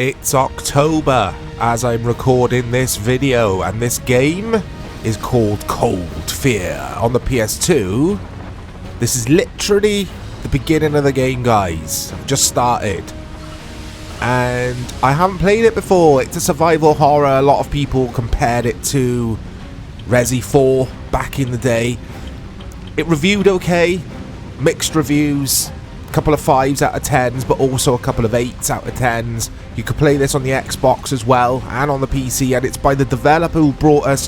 It's October as I'm recording this video, and this game is called Cold Fear on the PS2. This is literally the beginning of the game, guys. I've just started. And I haven't played it before. It's a survival horror. A lot of people compared it to Resi 4 back in the day. It reviewed okay. Mixed reviews. A couple of 5s out of 10s, but also a couple of 8s out of 10s. You could play this on the Xbox as well, and on the PC, and it's by the developer who brought us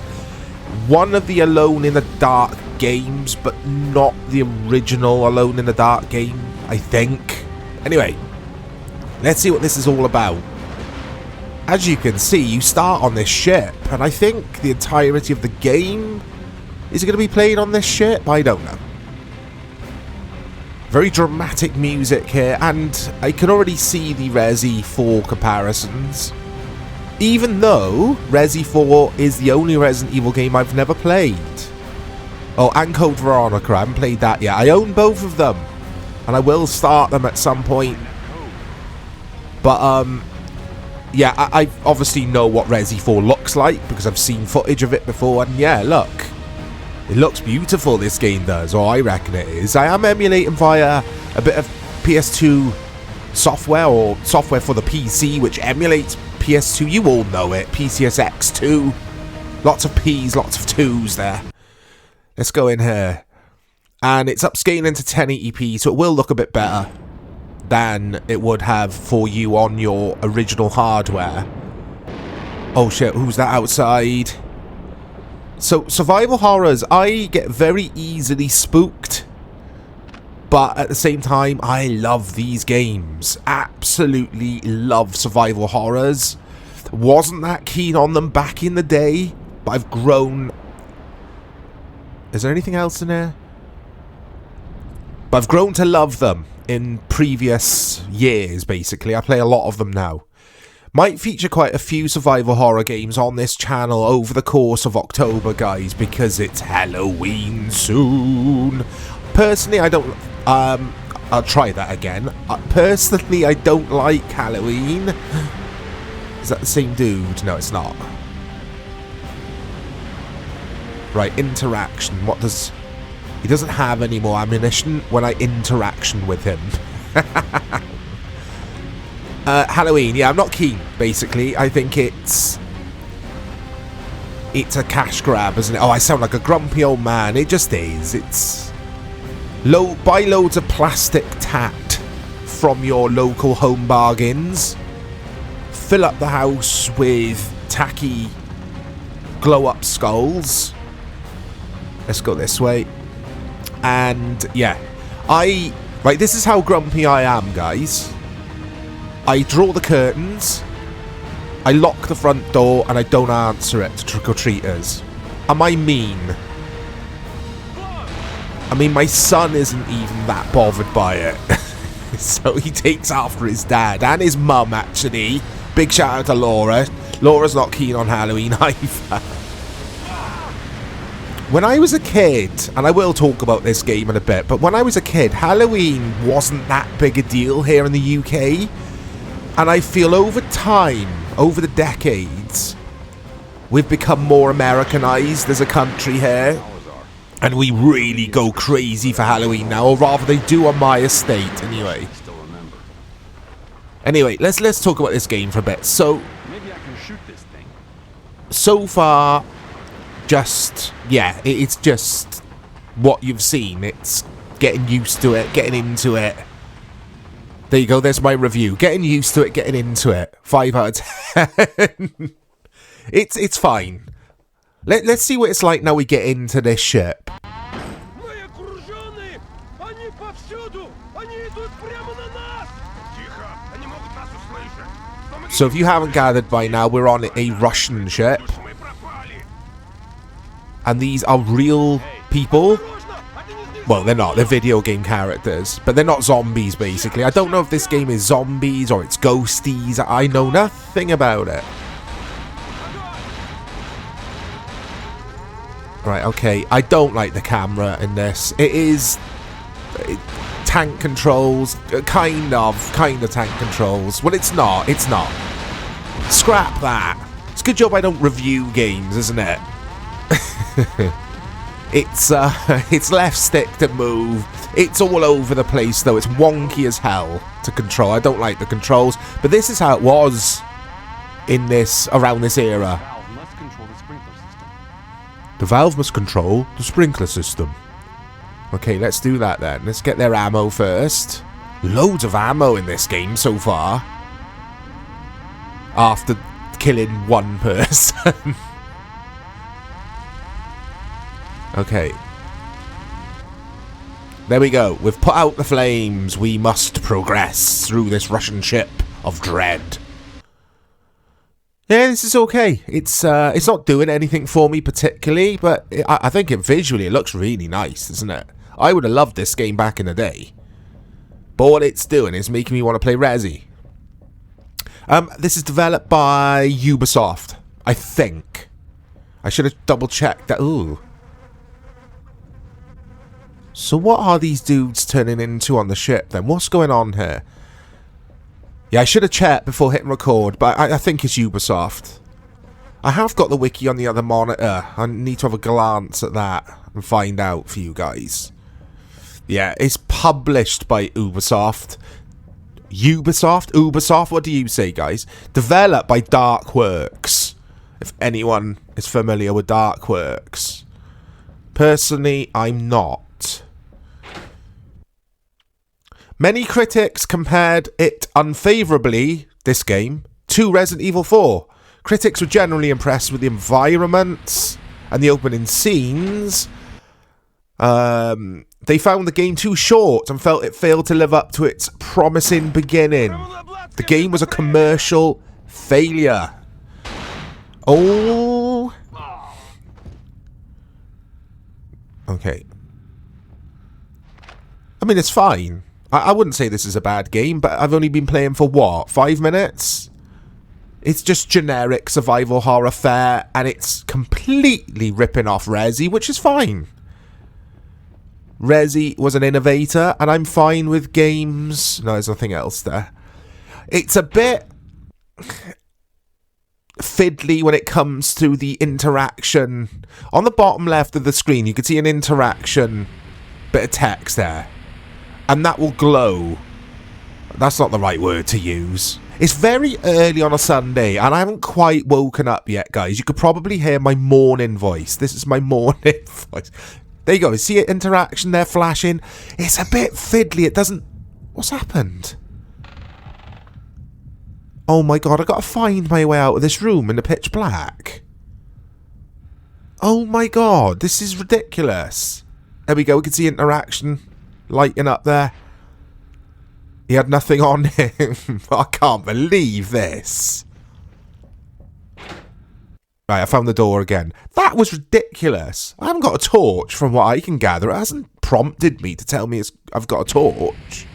one of the Alone in the Dark games, but not the original Alone in the Dark game, I think. Anyway, let's see what this is all about. As you can see, you start on this ship, and I think the entirety of the game is going to be played on this ship. I don't know. Very dramatic music here, and I can already see the Resi 4 comparisons. Even though Resi 4 is the only Resident Evil game I've never played. Oh, and Code Veronica, I haven't played that yet. I own both of them, and I will start them at some point. But, yeah, I obviously know what Resi 4 looks like, because I've seen footage of it before, and yeah, look. It looks beautiful, this game does, or I reckon it is. I am emulating via a bit of PS2 software, or software for the PC, which emulates PS2. You all know it. PCSX2. Lots of P's, lots of 2's there. Let's go in here. And it's upscaling to 1080p, so it will look a bit better than it would have for you on your original hardware. Oh shit, who's that outside? So, survival horrors, I get very easily spooked, but at the same time, I love these games. Absolutely love survival horrors. Wasn't that keen on them back in the day, but I've grown... Is there anything else in there? But I've grown to love them in previous years, basically. I play a lot of them now. Might feature quite a few survival horror games on this channel over the course of October, guys, because it's Halloween soon. Personally, I don't... I'll try that again. Personally, I don't like Halloween. Is that the same dude? No, it's not. Right, interaction. What does... He doesn't have any more ammunition when I interaction with him. Halloween, yeah, I'm not keen, basically. I think it's a cash grab, isn't it? Oh, I sound like a grumpy old man. It just is. It's... Buy loads of plastic tat from your local home bargains. Fill up the house with tacky glow-up skulls. Let's go this way. And, yeah. Right, this is how grumpy I am, guys. I draw the curtains, I lock the front door, and I don't answer it to trick-or-treaters. Am I mean? I mean, my son isn't even that bothered by it. So he takes after his dad, and his mum, actually. Big shout out to Laura. Laura's not keen on Halloween either. When I was a kid, and I will talk about this game in a bit, but when I was a kid, Halloween wasn't that big a deal here in the UK. And I feel over time, over the decades, we've become more Americanized as a country here. And we really go crazy for Halloween now, or rather they do on my estate anyway. Anyway, let's talk about this game for a bit. So, maybe I can shoot this thing. So far, just, yeah, it's just what you've seen. It's getting used to it, getting into it. There you go, there's my review. Getting used to it, getting into it. 5 out of 10. It's fine. Let's see what it's like now we get into this ship. So if you haven't gathered by now, we're on a Russian ship. And these are real people. Well, they're not. They're video game characters. But they're not zombies, basically. I don't know if this game is zombies or it's ghosties. I know nothing about it. Right, okay. I don't like the camera in this. It is... tank controls. Kind of tank controls. Well, it's not. It's not. Scrap that. It's a good job I don't review games, isn't it? It's left stick to move. It's all over the place, though. It's wonky as hell to control. I don't like the controls, but this is how it was in around this era. The valve must control the sprinkler system. Okay, let's do that then. Let's get their ammo first. Loads of ammo in this game so far. After killing one person. Okay. There we go. We've put out the flames. We must progress through this Russian ship of dread. Yeah, this is okay. It's not doing anything for me particularly, but I think visually it looks really nice, doesn't it? I would have loved this game back in the day. But what it's doing is making me want to play Resi. This is developed by Ubisoft, I think. I should have double checked that. Ooh. So what are these dudes turning into on the ship then? What's going on here? Yeah, I should have checked before hitting record, but I think it's Ubisoft. I have got the wiki on the other monitor. I need to have a glance at that and find out for you guys. Yeah, it's published by Ubisoft. Ubisoft, what do you say, guys? Developed by Darkworks. If anyone is familiar with Darkworks. Personally, I'm not. Many critics compared it unfavourably, this game, to Resident Evil 4. Critics were generally impressed with the environments and the opening scenes. They found the game too short and felt it failed to live up to its promising beginning. The game was a commercial failure. Oh. Okay. I mean, it's fine. I wouldn't say this is a bad game, but I've only been playing for what, 5 minutes? It's just generic survival horror fare, and it's completely ripping off Resi, which is fine. Resi was an innovator, and I'm fine with games. No, there's nothing else there. It's a bit fiddly when it comes to the interaction. On the bottom left of the screen, you can see an interaction bit of text there. And that will glow. That's not the right word to use. It's very early on a Sunday, and I haven't quite woken up yet, guys. You could probably hear my morning voice. This is my morning voice. There you go. See it interaction there flashing? It's a bit fiddly. It doesn't... What's happened? Oh my god, I've got to find my way out of this room in the pitch black. Oh my god, this is ridiculous. There we go. We can see interaction lighting up there. He had nothing on him. I can't believe this. Right, I found the door again. That was ridiculous. I haven't got a torch from what I can gather. It hasn't prompted me to tell me I've got a torch.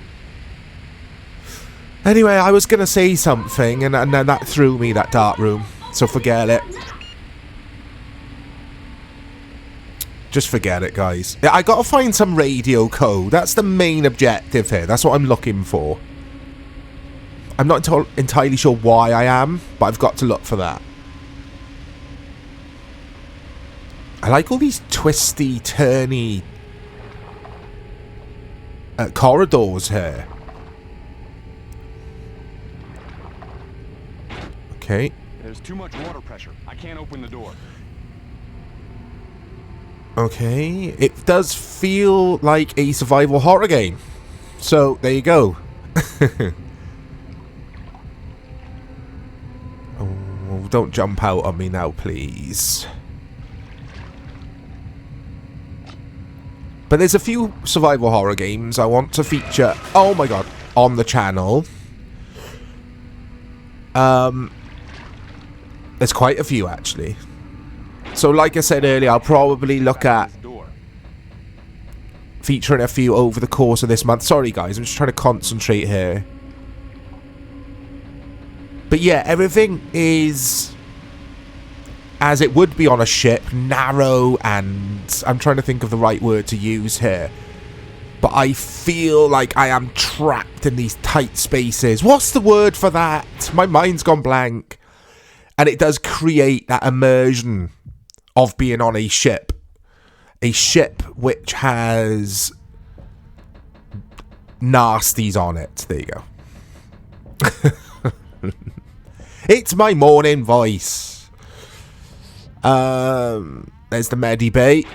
Anyway, I was going to say something, and then that threw me, that dark room. So forget it. Just forget it, guys. Yeah, I got to find some radio code. That's the main objective here. That's what I'm looking for. I'm not entirely sure why I am, but I've got to look for that. I like all these twisty, turny corridors here. Okay. There's too much water pressure. I can't open the door. Okay, it does feel like a survival horror game. So, there you go. Oh, don't jump out on me now, please. But there's a few survival horror games I want to feature, oh my god, on the channel. There's quite a few, actually. So, like I said earlier, I'll probably look at featuring a few over the course of this month. Sorry, guys, I'm just trying to concentrate here. But yeah, everything is as it would be on a ship, narrow, and I'm trying to think of the right word to use here. But I feel like I am trapped in these tight spaces. What's the word for that? My mind's gone blank. And it does create that immersion of being on a ship. A ship which has nasties on it. There you go. It's my morning voice. There's the medibay.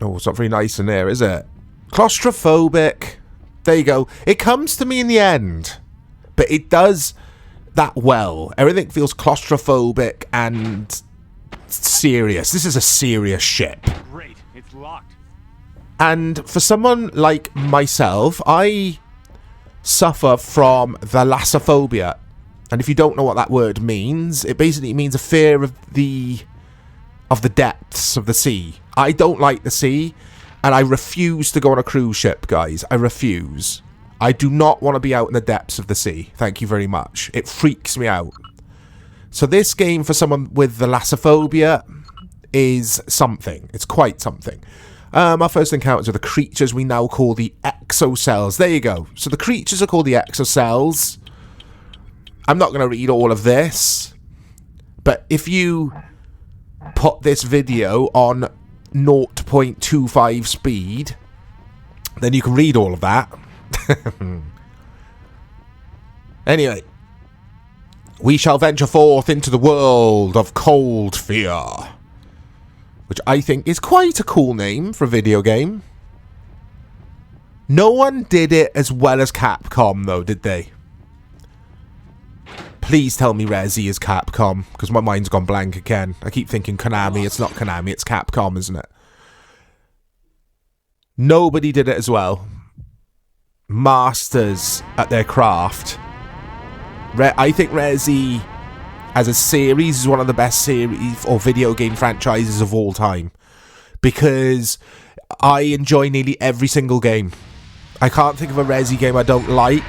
Oh, it's not very nice in there, is it? Claustrophobic. There you go. It comes to me in the end. But it does that well. Everything feels claustrophobic and serious. This is a serious ship. Great, it's locked. And for someone like myself, I suffer from thalassophobia. And if you don't know what that word means, it basically means a fear of the depths of the sea. I don't like the sea, and I refuse to go on a cruise ship, guys. I refuse. I do not want to be out in the depths of the sea. Thank you very much. It freaks me out. So this game, for someone with thalassophobia, is something. It's quite something. Our first encounters are the creatures we now call the exocells. There you go. So the creatures are called the exocells. I'm not going to read all of this, but if you put this video on 0.25 speed, then you can read all of that. Anyway, we shall venture forth into the world of Cold Fear, which I think is quite a cool name for a video game. No one did it as well as Capcom, though, did they? Please tell me Resi is Capcom, because my mind's gone blank again. I keep thinking Konami. It's not Konami, it's Capcom, isn't it? Nobody did it as well. Masters at their craft. I think Resi, as a series, is one of the best series or video game franchises of all time. Because I enjoy nearly every single game. I can't think of a Resi game I don't like.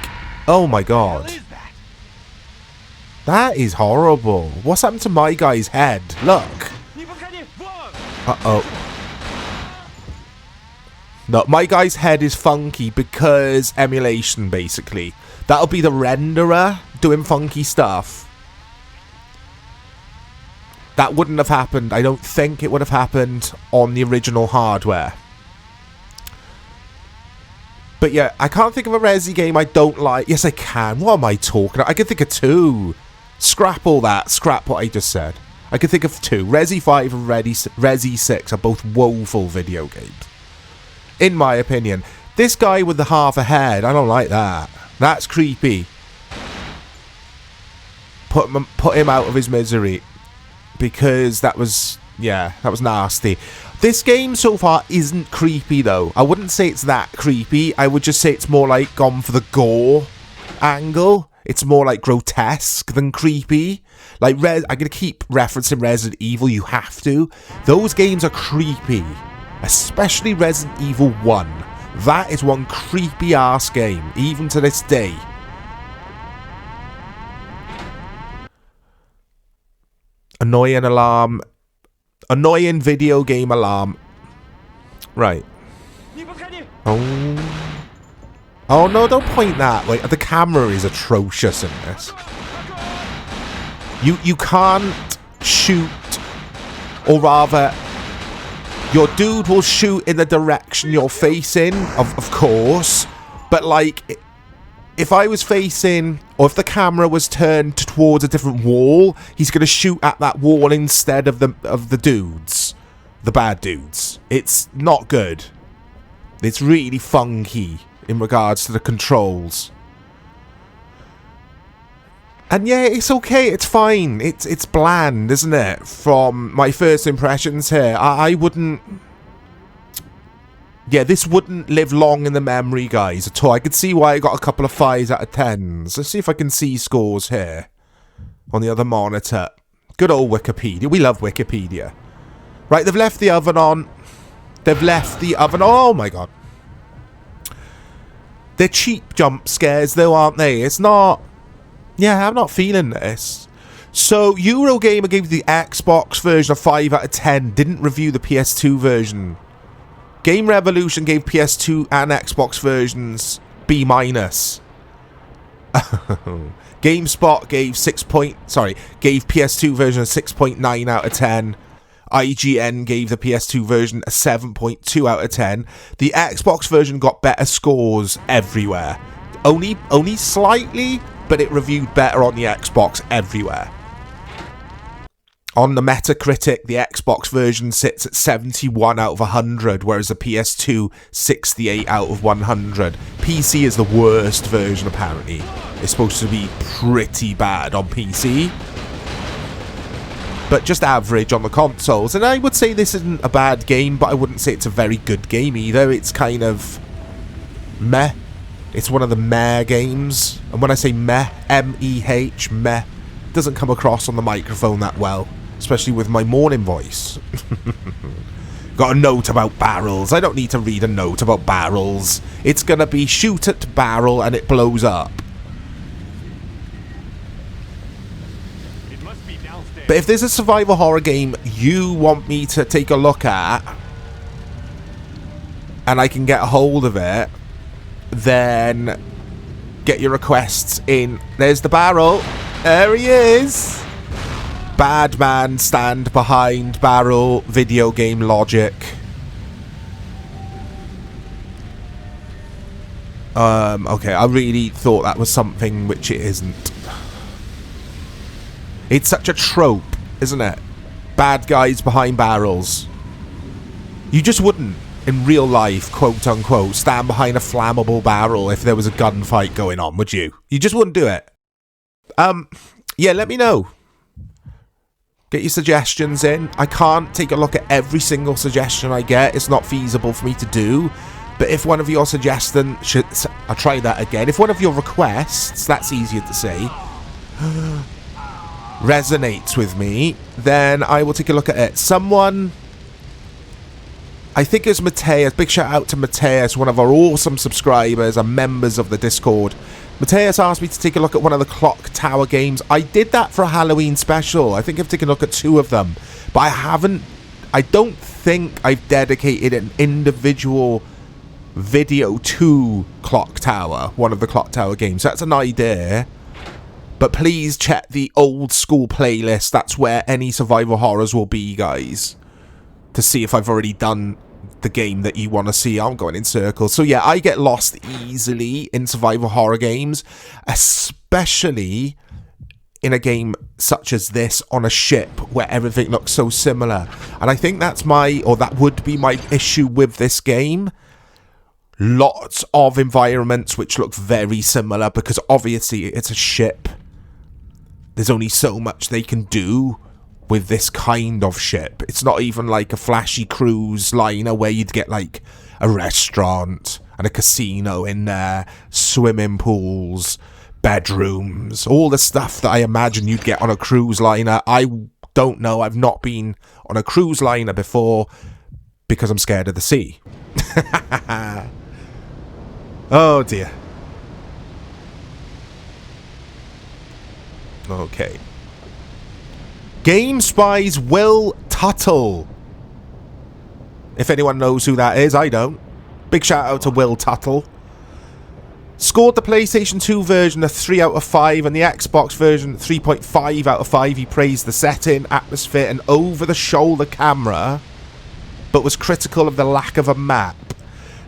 Oh my god. That is horrible. What's happened to my guy's head? Look. Uh-oh. No, my guy's head is funky because emulation, basically. That'll be the renderer doing funky stuff. That wouldn't have happened. I don't think it would have happened on the original hardware. But yeah, I can't think of a Resi game I don't like. Yes, I can. What am I talking about? I can think of two. Scrap all that. Scrap what I just said. I can think of two. Resi 5 and Resi 6 are both woeful video games. In my opinion. This guy with the half a head, I don't like that. That's creepy. Put him out of his misery. Because that was... yeah, that was nasty. This game so far isn't creepy, though. I wouldn't say it's that creepy. I would just say it's more like gone for the gore angle. It's more like grotesque than creepy. Like, I'm going to keep referencing Resident Evil. You have to. Those games are creepy. Especially Resident Evil 1. That is one creepy-ass game, even to this day. Annoying alarm. Annoying video game alarm. Right. Oh. Oh no, don't point that way. The camera is atrocious in this. You can't shoot, or rather, your dude will shoot in the direction you're facing, of course, but like, if I was facing, or if the camera was turned towards a different wall, he's going to shoot at that wall instead of the dudes, the bad dudes. It's not good. It's really funky in regards to the controls. And yeah, it's okay, it's fine. It's bland, isn't it? From my first impressions here, I wouldn't... yeah, this wouldn't live long in the memory, guys, at all. I could see why I got a couple of 5s out of 10s. Let's see if I can see scores here on the other monitor. Good old Wikipedia. We love Wikipedia. Right, they've left the oven on. They've left the oven... oh my god. They're cheap jump scares, though, aren't they? It's not... yeah, I'm not feeling this. So, Eurogamer gave the Xbox version a 5 out of 10. Didn't review the PS2 version. Game Revolution gave PS2 and Xbox versions B-. GameSpot gave gave PS2 version a 6.9 out of 10. IGN gave the PS2 version a 7.2 out of 10. The Xbox version got better scores everywhere. Only slightly, but it reviewed better on the Xbox everywhere. On the Metacritic, the Xbox version sits at 71 out of 100, whereas the PS2, 68 out of 100. PC is the worst version, apparently. It's supposed to be pretty bad on PC, but just average on the consoles. And I would say this isn't a bad game, but I wouldn't say it's a very good game either. It's kind of meh. It's one of the meh games. And when I say meh, M-E-H, meh, doesn't come across on the microphone that well. Especially with my morning voice. Got a note about barrels. I don't need to read a note about barrels. It's gonna be shoot at barrel and it blows up. It must be downstairs. But if there's a survival horror game you want me to take a look at, and I can get a hold of it, then get your requests in. There's the barrel. There he is. Bad man stand behind barrel video game logic. Okay, I really thought that was something which it isn't. It's such a trope, isn't it? Bad guys behind barrels. You just wouldn't, in real life, quote unquote, stand behind a flammable barrel if there was a gunfight going on, would you? You just wouldn't do it. Yeah, let me know. Get your suggestions in. I can't take a look at every single suggestion I get. It's not feasible for me to do. But if one of your suggestions... I'll try that again. If one of your requests, that's easier to say, resonates with me, then I will take a look at it. Someone... I think it's Mateus. Big shout out to Mateus, one of our awesome subscribers and members of the Discord. Mateus asked me to take a look at one of the Clock Tower games. I did that for a Halloween special. I think I've taken a look at 2 of them. But I don't think I've dedicated an individual video to Clock Tower, one of the Clock Tower games. That's an idea. But please check the old school playlist. That's where any survival horrors will be, guys. To see if I've already done the game that you want to see. I'm going in circles. So yeah, I get lost easily in survival horror games, especially in a game such as this on a ship where everything looks so similar. And I think that would be my issue with this game. Lots of environments which look very similar because obviously it's a ship. There's only so much they can do with this kind of ship. It's not even like a flashy cruise liner where you'd get like a restaurant and a casino in there, swimming pools, bedrooms, all the stuff that I imagine you'd get on a cruise liner. I don't know. I've not been on a cruise liner before because I'm scared of the sea. Oh dear. Okay. GameSpy's Will Tuttle. If anyone knows who that is, I don't. Big shout out to Will Tuttle. Scored the PlayStation 2 version a 3 out of 5 and the Xbox version 3.5 out of 5. He praised the setting, atmosphere and over-the-shoulder camera, but was critical of the lack of a map.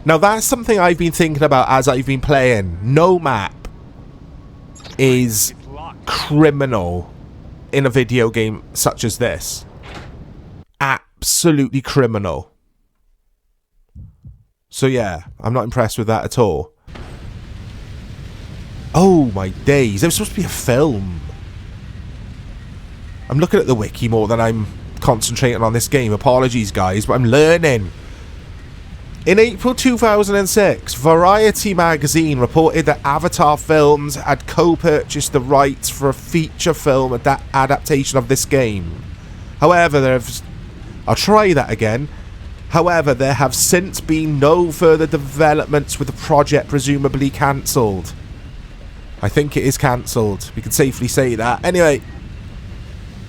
Now that's something I've been thinking about as I've been playing. No map is criminal in a video game such as this. Absolutely criminal. So yeah, I'm not impressed with that at all. Oh my days, it was supposed to be a film. I'm looking at the wiki more than I'm concentrating on this game. Apologies guys, but I'm learning. In April 2006, Variety magazine reported that Avatar Films had co-purchased the rights for a feature film adaptation of this game. However, I'll try that again. However, there have since been no further developments with the project presumably cancelled. I think it is cancelled. We can safely say that. Anyway.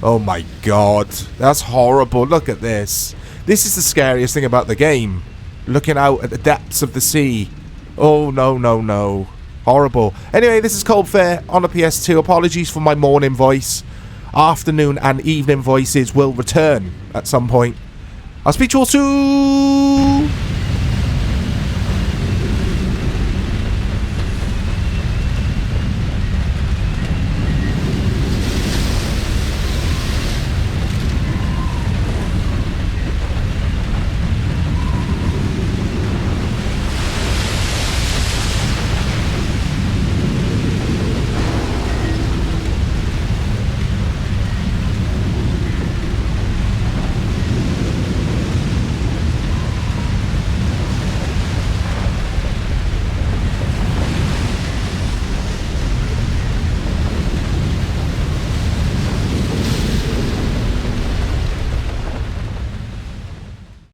Oh my god. That's horrible. Look at this. This is the scariest thing about the game. Looking out at the depths of the sea. Oh, no, no, no. Horrible. Anyway, this is Cold Fair on the PS2. Apologies for my morning voice. Afternoon and evening voices will return at some point. I'll speak to you all soon.